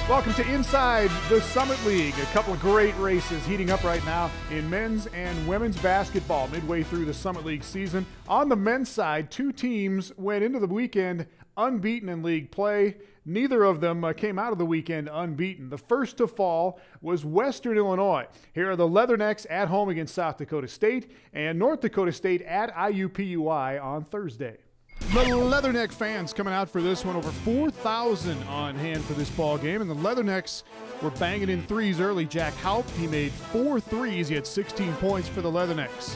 Welcome to Inside the Summit League. A couple of great races heating up right now in men's and women's basketball midway through the Summit League season. On the men's side, two teams went into the weekend unbeaten in league play. Neither of them came out of the weekend unbeaten. The first to fall was Western Illinois. Here are the Leathernecks at home against South Dakota State and North Dakota State at IUPUI on Thursday. The Leatherneck fans coming out for this one, over 4,000 on hand for this ball game, and the Leathernecks were banging in threes early. Jack Haupt, he made 4 threes. He had 16 points for the Leathernecks.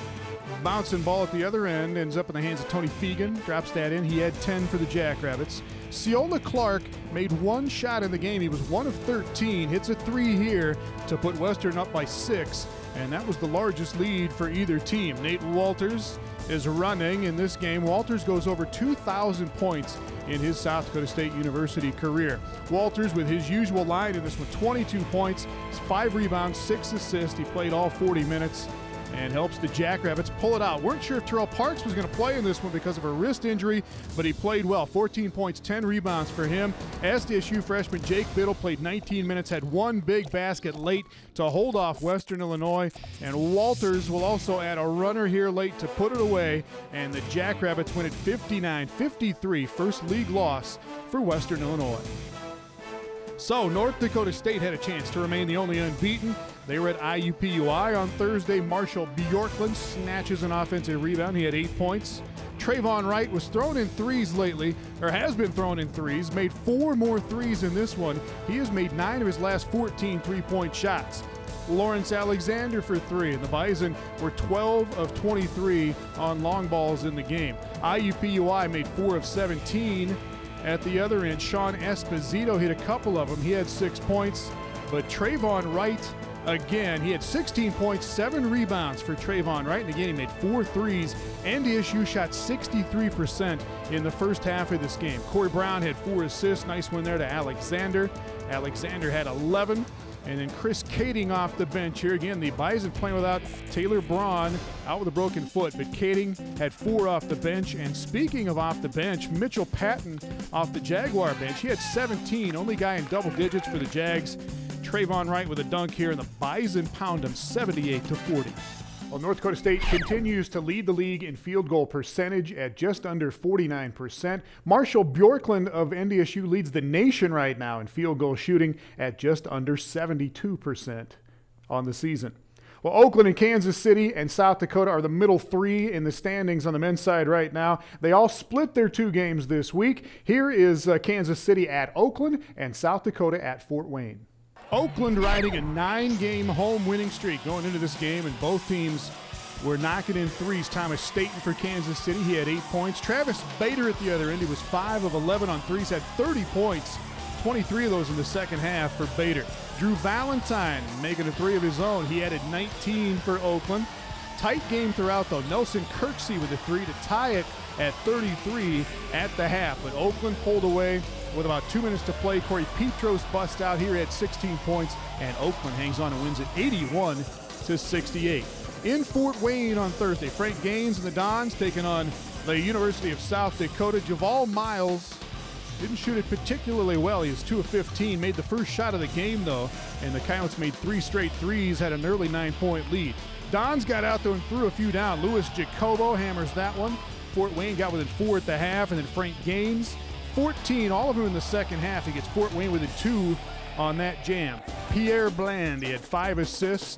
Bouncing ball at the other end ends up in the hands of Tony Fegan, drops that in. He had 10 for the Jackrabbits. Ciola Clark made 1 shot in the game. He was 1 of 13, hits a 3 here to put Western up by 6, and that was the largest lead for either team. Nate Walters is running in this game. Walters goes over 2,000 points in his South Dakota State University career. Walters with his usual line in this one, 22 points, 5 rebounds, 6 assists. He played all 40 minutes and helps the Jackrabbits pull it out. Weren't sure if Terrell Parks was going to play in this one because of a wrist injury, but he played well. 14 points, 10 rebounds for him. SDSU freshman Jake Biddle played 19 minutes, had 1 big basket late to hold off Western Illinois, and Walters will also add a runner here late to put it away, and the Jackrabbits win at 59-53, first league loss for Western Illinois. So North Dakota State had a chance to remain the only unbeaten. They were at IUPUI on Thursday. Marshall Bjorklund snatches an offensive rebound. He had 8 points. Trayvon Wright was thrown in threes lately, or has been thrown in threes, made 4 more threes in this one. He has made 9 of his last 14 three-point shots. Lawrence Alexander for 3, and the Bison were 12 of 23 on long balls in the game. IUPUI made 4 of 17. At the other end, Sean Esposito hit a couple of them. He had 6 points, but Trayvon Wright, again, he had 16 points, 7 rebounds for Trayvon Wright, and again, he made 4 threes. NDSU shot 63% in the first half of this game. Corey Brown had 4 assists. Nice one there to Alexander. Alexander had 11. And then Chris Kading off the bench here. Again, the Bison playing without Taylor Braun, out with a broken foot, but Kading had 4 off the bench. And speaking of off the bench, Mitchell Patton off the Jaguar bench. He had 17, only guy in double digits for the Jags. Trayvon Wright with a dunk here, and the Bison pound him 78-40. Well, North Dakota State continues to lead the league in field goal percentage at just under 49%. Marshall Bjorklund of NDSU leads the nation right now in field goal shooting at just under 72% on the season. Well, Oakland and Kansas City and South Dakota are the middle 3 in the standings on the men's side right now. They all split their 2 games this week. Here is Kansas City at Oakland and South Dakota at Fort Wayne. Oakland riding a 9-game home winning streak going into this game, and both teams were knocking in threes. Thomas Staten for Kansas City, he had 8 points. Travis Bader at the other end, he was 5 of 11 on threes, had 30 points, 23 of those in the second half for Bader. Drew Valentine making a 3 of his own. He added 19 for Oakland. Tight game throughout, though. Nelson Kirksey with a 3 to tie it at 33 at the half. But Oakland pulled away with about 2 minutes to play. Corey Petros busts out here at 16 points, and Oakland hangs on and wins it 81-68. In Fort Wayne on Thursday, Frank Gaines and the Dons taking on the University of South Dakota. Javal Miles didn't shoot it particularly well. He was 2 of 15, made the first shot of the game, though, and the Coyotes made 3 straight threes, had an early 9-point lead. Dons got out there and threw a few down. Louis Jacobo hammers that one. Fort Wayne got within 4 at the half, and then Frank Gaines, 14, all of them in the second half. He gets Fort Wayne within 2 on that jam. Pierre Bland, he had 5 assists.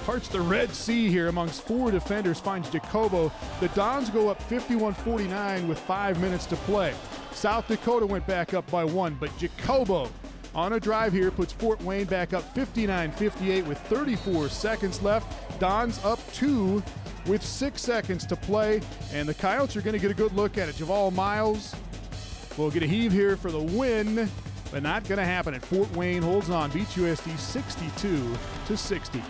Parts the Red Sea here amongst 4 defenders, finds Jacobo. The Dons go up 51-49 with 5 minutes to play. South Dakota went back up by 1, but Jacobo on a drive here puts Fort Wayne back up 59-58 with 34 seconds left. Dons up 2 with 6 seconds to play, and the Coyotes are going to get a good look at it. Javal Miles will get a heave here for the win, but not going to happen. And Fort Wayne holds on, beats USD 62-60.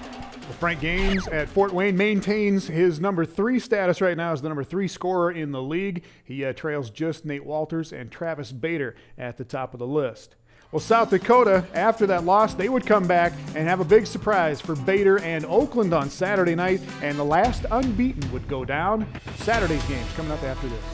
Frank Gaines at Fort Wayne maintains his number 3 status right now as the number 3 scorer in the league. He trails just Nate Walters and Travis Bader at the top of the list. Well, South Dakota, after that loss, they would come back and have a big surprise for Bader and Oakland on Saturday night, and the last unbeaten would go down. Saturday's game's coming up after this.